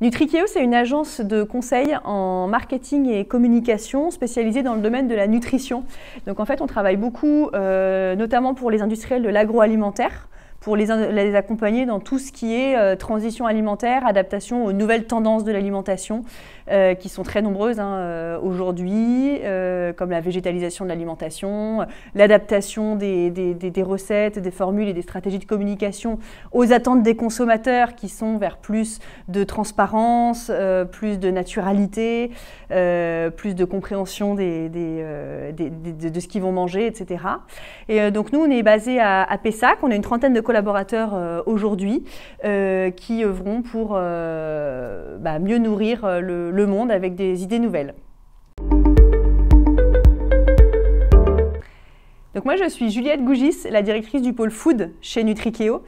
Nutrikeo, c'est une agence de conseil en marketing et communication spécialisée dans le domaine de la nutrition. Donc en fait, on travaille beaucoup, notamment pour les industriels de l'agroalimentaire, pour les accompagner dans tout ce qui est transition alimentaire, adaptation aux nouvelles tendances de l'alimentation, qui sont très nombreuses aujourd'hui, comme la végétalisation de l'alimentation, l'adaptation des recettes, des formules et des stratégies de communication aux attentes des consommateurs qui sont vers plus de transparence, plus de naturalité, plus de compréhension de ce qu'ils vont manger, etc. Et donc nous, on est basé à Pessac, on a une trentaine de collaborateurs aujourd'hui qui œuvront pour mieux nourrir le monde avec des idées nouvelles. Donc moi, je suis Juliette Gougis, la directrice du pôle food chez Nutrikeo.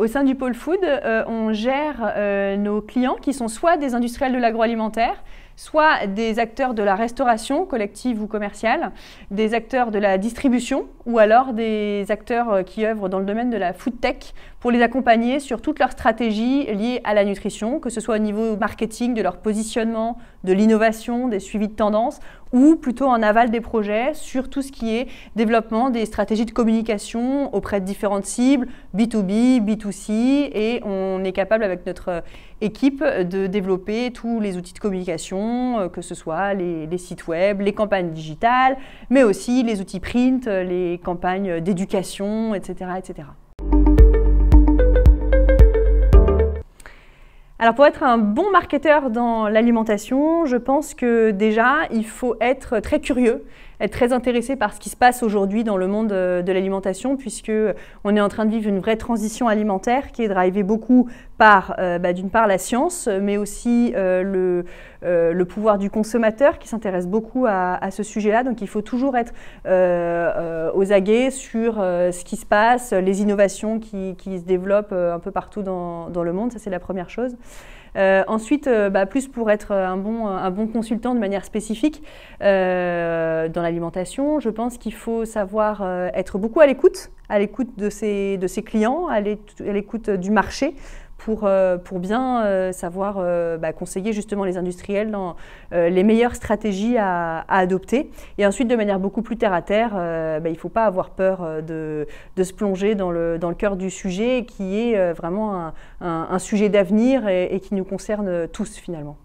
Au sein du pôle food, on gère nos clients qui sont soit des industriels de l'agroalimentaire, soit des acteurs de la restauration collective ou commerciale, des acteurs de la distribution ou alors des acteurs qui œuvrent dans le domaine de la food tech pour les accompagner sur toute leur stratégie liée à la nutrition, que ce soit au niveau marketing, de leur positionnement, de l'innovation, des suivis de tendance ou plutôt en aval des projets sur tout ce qui est développement des stratégies de communication auprès de différentes cibles, B2B, B2C, et on est capable avec notre équipe de développer tous les outils de communication, que ce soit les sites web, les campagnes digitales, mais aussi les outils print, les campagnes d'éducation, etc., etc. Alors pour être un bon marketeur dans l'alimentation, je pense que déjà, il faut être très curieux, être très intéressé par ce qui se passe aujourd'hui dans le monde de l'alimentation, puisque on est en train de vivre une vraie transition alimentaire qui est drivée beaucoup par, d'une part, la science, mais aussi le pouvoir du consommateur qui s'intéresse beaucoup à ce sujet-là. Donc il faut toujours être aux aguets sur ce qui se passe, les innovations qui se développent un peu partout dans le monde. Ça, c'est la première chose. Ensuite, plus pour être un bon consultant de manière spécifique dans l'alimentation, je pense qu'il faut savoir être beaucoup à l'écoute de ses clients, à l'écoute du marché, pour bien savoir conseiller justement les industriels dans les meilleures stratégies à adopter. Et ensuite, de manière beaucoup plus terre à terre, il ne faut pas avoir peur de se plonger dans le cœur du sujet qui est vraiment un sujet d'avenir et qui nous concerne tous finalement.